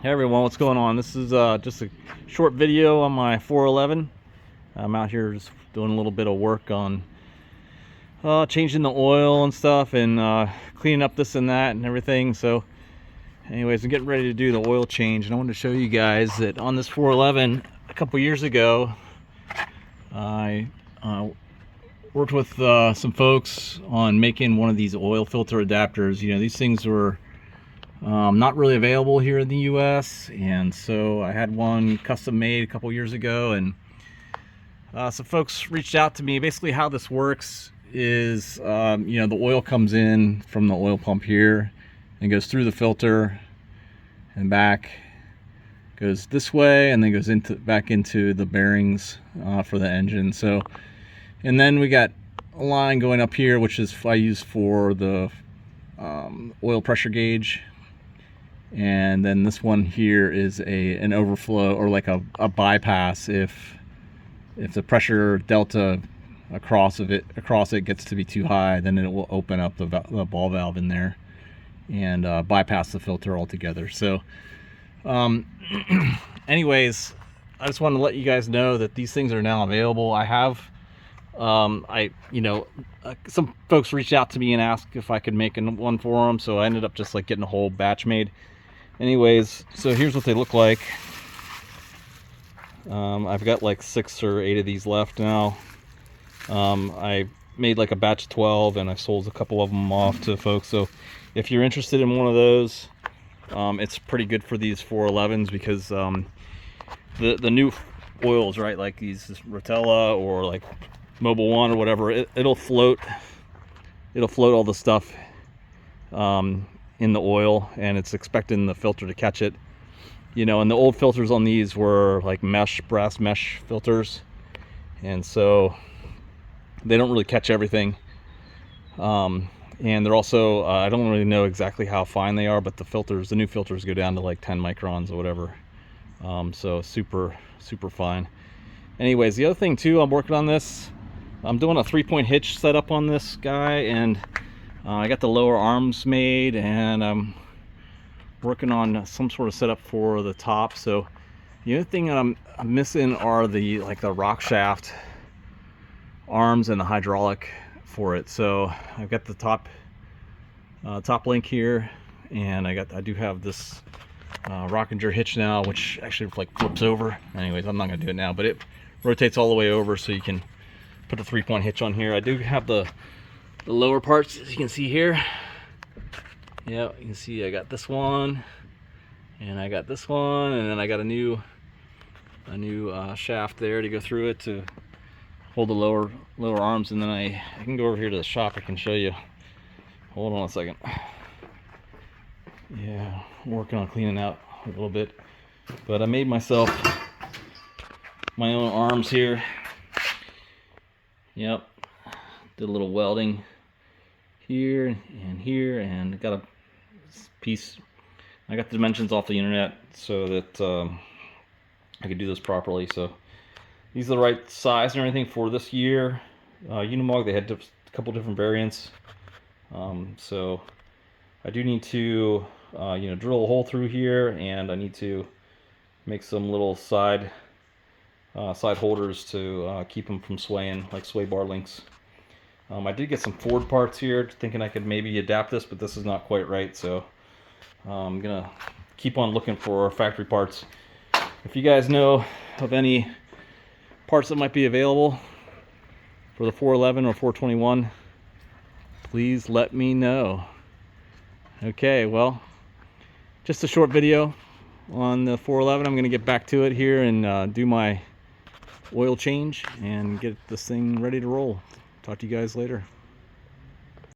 Hey everyone, what's going on? This is just a short video on my 411. I'm out here just doing a little bit of work on changing the oil and stuff, and cleaning up this and that and everything. So anyways, I'm getting ready to do the oil change, and I wanted to show you guys that on this 411 a couple years ago I worked with some folks on making one of these oil filter adapters. You know, these things were not really available here in the US, and so I had one custom made a couple years ago, and some folks reached out to me. Basically how this works is you know, the oil comes in from the oil pump here and goes through the filter and back, goes this way, and then goes back into the bearings for the engine. So, and then we got a line going up here, which is I use for the oil pressure gauge. And then this one here is an overflow, or like a bypass if the pressure delta across it gets to be too high, then it will open up the ball valve in there and bypass the filter altogether. So anyways, I just wanted to let you guys know that these things are now available. I have some folks reached out to me and asked if I could make one for them, so I ended up just like getting a whole batch made. Anyways, so here's what they look like. I've got like 6 or 8 of these left now. I made like a batch of 12, and I sold a couple of them off to folks. So if you're interested in one of those, it's pretty good for these 411s, because the new oils, right, like these Rotella or like Mobile One or whatever, it'll float all the stuff in the oil, and it's expecting the filter to catch it, you know. And the old filters on these were like brass mesh filters, and so they don't really catch everything. And they're also I don't really know exactly how fine they are, but the new filters go down to like 10 microns or whatever. So super fine. Anyways, the other thing too, I'm working on this. I'm doing a 3-point hitch setup on this guy, and I got the lower arms made, and I'm working on some sort of setup for the top. So the other thing that I'm missing are the rock shaft arms and the hydraulic for it. So I've got the top link here, and I do have this Rockinger hitch now, which actually like flips over. Anyways, I'm not gonna do it now, but it rotates all the way over, so you can put a 3-point hitch on here. I do have the lower parts, as you can see here. Yeah, you can see I got this one, and I got this one, and then I got a new shaft there to go through it to hold the lower arms. And then I can go over here to the shop. I can show you. Hold on a second. Yeah, I'm working on cleaning out a little bit, but I made myself my own arms here. Yep, did a little welding here and here, and got a piece. I got the dimensions off the internet so that I could do this properly. So these are the right size and everything for this year. Unimog, they had a couple different variants. So I do need to drill a hole through here, and I need to make some little side holders to keep them from swaying, like sway bar links. I did get some Ford parts here, thinking I could maybe adapt this, but this is not quite right. So I'm gonna keep on looking for factory parts. If you guys know of any parts that might be available for the 411 or 421, please let me know. Okay, well, just a short video on the 411. I'm gonna get back to it here and do my oil change and get this thing ready to roll. Talk to you guys later.